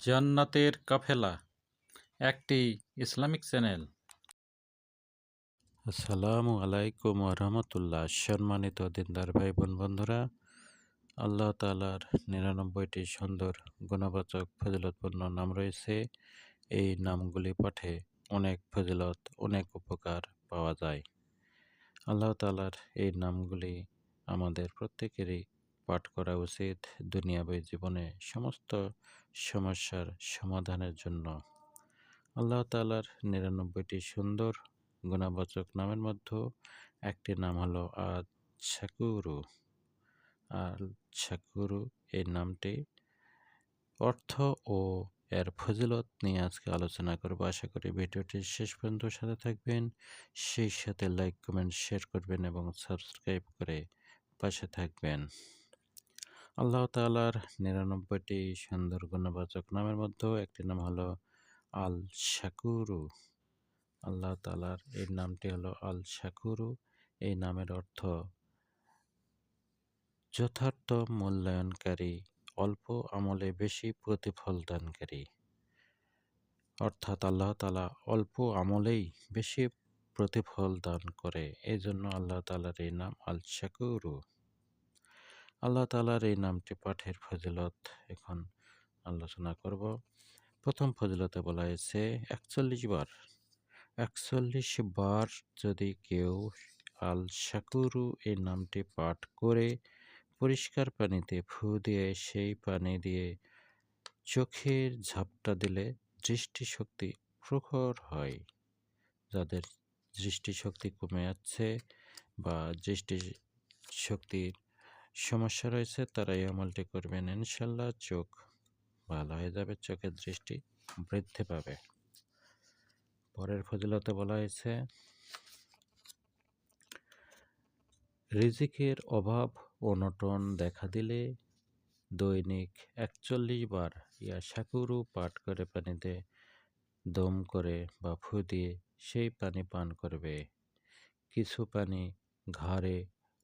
জান্নাতের কাফেলা একটি Islamic channel. আসসালামু আলাইকুম রহমতুল্লাহ। সম্মানিত দিনদার ভাই বোন বন্ধুরা, আল্লাহ তাআলার ৯৯টি সুন্দর গুণবাচক ফজিলতপূর্ণ নাম রয়েছে। এই নামগুলি পাঠে অনেক ফজিলত, অনেক উপকার পাওয়া যায়। আল্লাহ তাআলার এই নামগুলি আমাদের প্রত্যেকেরই পাঠ করা উচিত দুনিয়াবী জীবনে সমস্ত সমস্যার সমাধানের জন্য। আল্লাহ তাআলার ৯৯টি সুন্দর গুণবাচক নামের মধ্যে একটি নাম হলো আল-শাকুরু। আল-শাকুরু এই নামটি অর্থ ও এর ফজিলত নিয়ে আজকে আলোচনা করব। আশা করি ভিডিওটি শেষ পর্যন্ত সাথে থাকবেন, সেই সাথে লাইক, কমেন্ট, শেয়ার করবেন এবং সাবস্ক্রাইব করে পাশে থাকবেন। আল্লাহ তাআলার ৯৯টি সুন্দর গুণবাচক নামের মধ্যে একটি নাম হলো আল-শাকুরু। আল্লাহ তাআলার এই নামটি হলো আল-শাকুরু। এই নামের অর্থ যথার্থ মূল্যায়নকারী, অল্প আমলে বেশি প্রতিফল দানকারী। অর্থাৎ আল্লাহ তাআলা অল্প আমলেই বেশি প্রতিফল দান করে, এই জন্য আল্লাহ তাআলার এই নাম আল-শাকুরু। আল্লাহ তাআলার এই নামটি পাঠের ফজিলত এখন আলোচনা করব। প্রথম ফজিলতে বলা হয়েছে ৪১ বার। ৪১ বার যদি কেউ আল-শাকুরু এই নামটি পাঠ করে পরিষ্কার পানিতে ফু দিয়ে সেই পানি দিয়ে চোখের ঝাপটা দিলে দৃষ্টিশক্তি প্রখর হয়। যাদের দৃষ্টিশক্তি কমে যাচ্ছে বা দৃষ্টিশক্তির সমস্যা রয়েছে তারা এই আমলটি করবেন, ইনশাল্লাহ চোখ ভালো হয়ে যাবে, চোখের দৃষ্টি বৃদ্ধি পাবে। পরের ফজিলতে বলা হয়েছে রিজিকের অভাব অনটন দেখা দিলে দৈনিক ৪১ বার ইয়া শাকুরু পাঠ করে পানিতে দম করে বা ফু দিয়ে সেই পানি পান করবে। কিছু পানি ঘাড়ে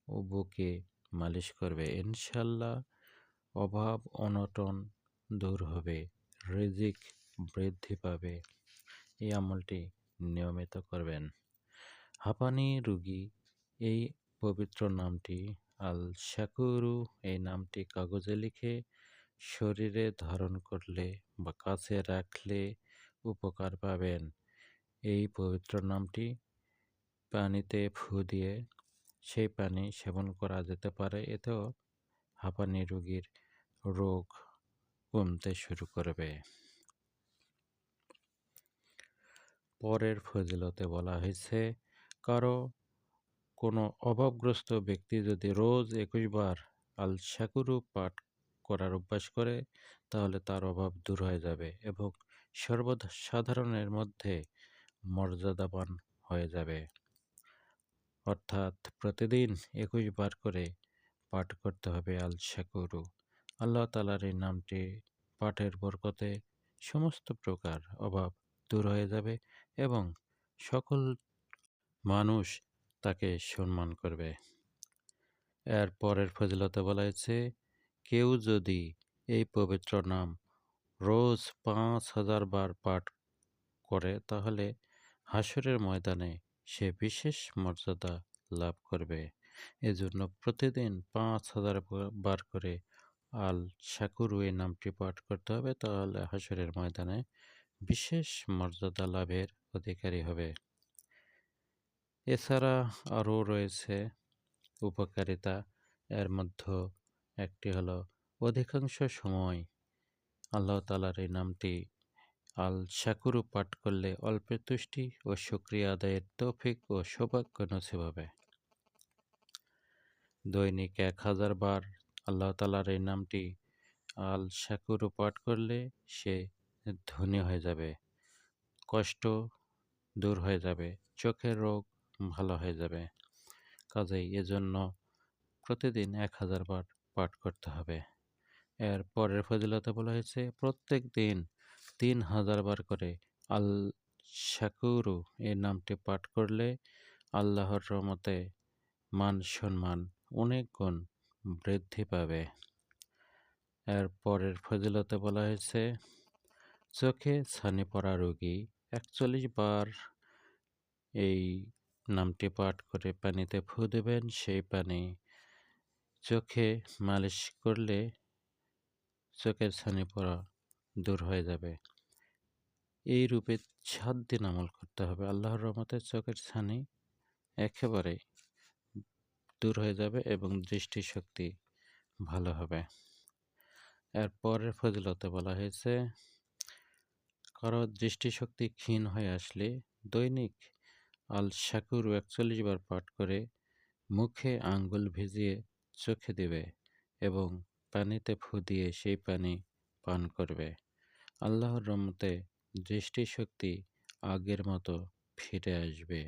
ও বুকে মালিশ করবে, ইনশাল্লাহ অভাব অনটন দূর হবে, রিজিক বৃদ্ধি পাবে। এই আমলটি নিয়মিত করবেন। হাঁপানি রোগী এই পবিত্র নামটি আল-শাকুরু এই নামটি কাগজে লিখে শরীরে ধারণ করলে বা কাছে রাখলে উপকার পাবেন। এই পবিত্র নামটি পানিতে ফু দিয়ে সেই পানি সেবন করা যেতে পারে, এতেও হাঁপানি রোগীর রোগ কমতে শুরু করবে। পরের ফজিলতে বলা হয়েছে কোনো অভাবগ্রস্ত ব্যক্তি যদি রোজ ২১ বার আল-শাকুরু পাঠ করার অভ্যাস করে তাহলে তার অভাব দূর হয়ে যাবে এবং সর্বসাধারণের মধ্যে মর্যাদাবান হয়ে যাবে। অর্থাৎ প্রতিদিন ২১ বার করে পাঠ করতে হবে আল-শাকুরু। আল্লাহ তাআলার এই নামটি পাঠের বরকতে সমস্ত প্রকার অভাব দূর হয়ে যাবে এবং সকল মানুষ তাকে সম্মান করবে। এর পরের ফজিলতে বলা হয়েছে কেউ যদি এই পবিত্র নাম রোজ ৫,০০০ বার পাঠ করে তাহলে হাসরের ময়দানে সে বিশেষ মর্যাদা লাভ করবে। এজন্য প্রতিদিন ৫,০০০ বার করে আল-শাকুরু এই নামটি পাঠ করতে হবে, তাহলে হাসরের ময়দানে বিশেষ মর্যাদা লাভের অধিকারী হবে। এছাড়া আরও রয়েছে উপকারিতা, এর মধ্যে একটি হলো অধিকাংশ সময় আল্লাহ তাআলার এই নামটি আল-শাকুরু পাঠ করলে অল্পের তুষ্টি ও শুকরিয়া আদায়ের তৌফিক ও সৌভাগ্য নসিব হবে। দৈনিক ১,০০০ বার আল্লাহ তাআলার এই নামটি আল-শাকুরু পাঠ করলে সে ধনী হয়ে যাবে, কষ্ট দূর হয়ে যাবে, চোখের রোগ ভালো হয়ে যাবে। কাজেই এজন্য প্রতিদিন ১,০০০ বার পাঠ করতে হবে। এর পরের ফজিলতে বলা হয়েছে প্রত্যেক দিন ৩,০০০ বার করে আল-শাকুরু এই নামটি পাঠ করলে আল্লাহর রহমতে মান সম্মান অনেক গুণ বৃদ্ধি পাবে। এর পরের ফজিলতে বলা হয়েছে চোখে ছানি পড়া রোগী ৪১ বার এই নামটি পাঠ করে পানিতে ফু দেবেন। সেই পানি চোখে মালিশ করলে চোখের ছানি পড়া দূর হয়ে যাবে। এই রূপে ৭ দিন আমল করতে হবে। আল্লাহর রহমতে চোখের ছানি একেবারে দূর হয়ে যাবে এবং দৃষ্টিশক্তি ভালো হবে। এর পরের ফজিলতে বলা হয়েছে, কারো দৃষ্টিশক্তি ক্ষীণ হয়ে আসলে দৈনিক আল শাকুর ৪১ বার পাঠ করে মুখে আঙ্গুল ভিজিয়ে চোখে দেবে এবং পানিতে ফু দিয়ে সেই পানি পান করবে। আল্লাহর রহমতে দৃষ্টিশক্তি আগের মতো ফিরে আসবে।